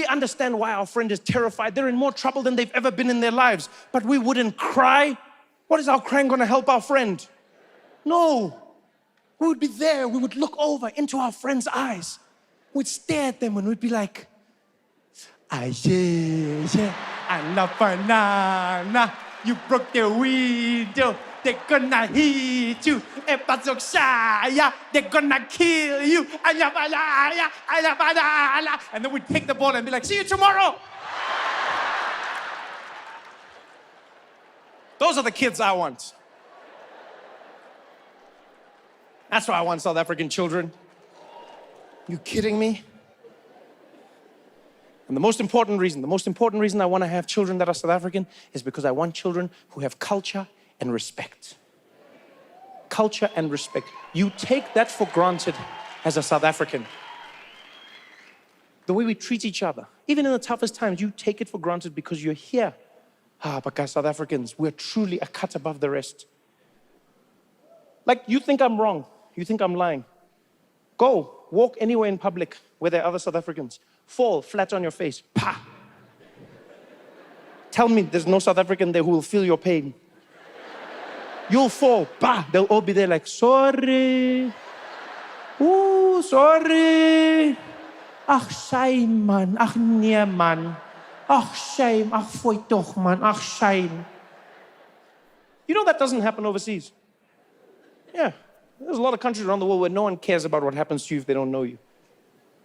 We understand why our friend is terrified. They're in more trouble than they've ever been in their lives. But we wouldn't cry. What is our crying going to help our friend? No. We would be there. We would look over into our friend's eyes. We'd stare at them and we'd be like, yeah, I love banana. You broke the window. They're gonna hit you. They're gonna kill you. And then we'd take the ball and be like, see you tomorrow. Those are the kids I want. That's why I want South African children. You kidding me? And the most important reason I want to have children that are South African is because I want children who have culture and respect. Culture and respect. You take that for granted as a South African. The way we treat each other, even in the toughest times, you take it for granted because you're here. But guys, South Africans, we're truly a cut above the rest. Like, you think I'm wrong. You think I'm lying. Go, walk anywhere in public where there are other South Africans. Fall flat on your face. Pa! Tell me there's no South African there who will feel your pain. You'll fall. Bah! They'll all be there like, sorry. Ooh, sorry. Ach, shame, man. Ach, nee, man. Ach, shame. Ach, fooi toch, man. Ach, shame. You know that doesn't happen overseas. Yeah. There's a lot of countries around the world where no one cares about what happens to you if they don't know you.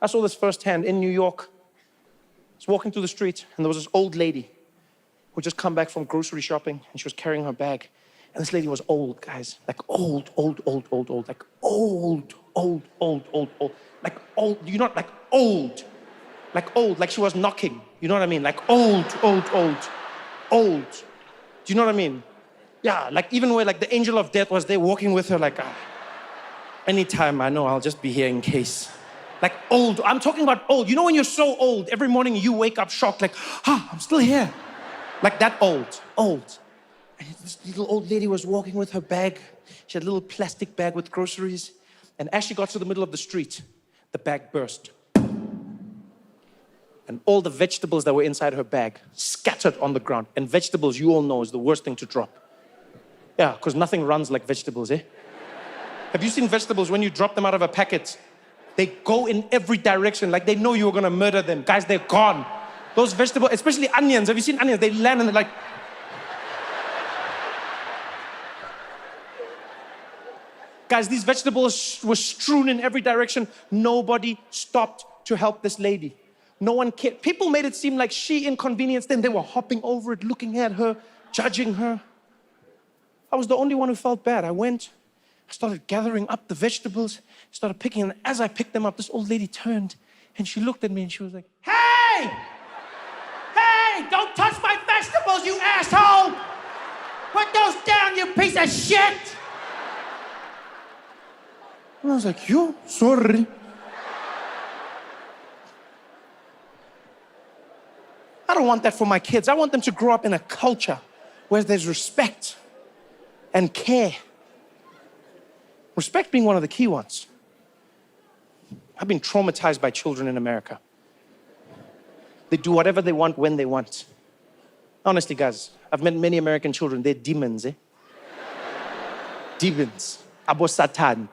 I saw this firsthand in New York. I was walking through the street, and there was this old lady who had just come back from grocery shopping, and she was carrying her bag. And this lady was old, guys. Like old. Like old. You're not like old. Like old, like she was knocking. You know what I mean? Like old. Do you know what I mean? Yeah, like even where like the angel of death was there walking with her, like, anytime I know I'll just be here in case. Like old, I'm talking about old. You know when you're so old, every morning you wake up shocked, like, I'm still here. Like that old. And this little old lady was walking with her bag. She had a little plastic bag with groceries. And as she got to the middle of the street, the bag burst. And all the vegetables that were inside her bag scattered on the ground. And vegetables, you all know, is the worst thing to drop. Yeah, because nothing runs like vegetables, eh? Have you seen vegetables when you drop them out of a packet? They go in every direction, like they know you were gonna murder them. Guys, they're gone. Those vegetables, especially onions. Have you seen onions? They land and they're like... Guys, these vegetables were strewn in every direction. Nobody stopped to help this lady. No one cared. People made it seem like she inconvenienced them. They were hopping over it, looking at her, judging her. I was the only one who felt bad. I went, I started gathering up the vegetables, started picking them. As I picked them up, this old lady turned and she looked at me and she was like, hey! Hey, don't touch my vegetables, you asshole! Put those down, you piece of shit! And I was like, yo, sorry. I don't want that for my kids. I want them to grow up in a culture where there's respect and care. Respect being one of the key ones. I've been traumatized by children in America. They do whatever they want when they want. Honestly, guys, I've met many American children. They're demons, eh? Demons. Abo Satan.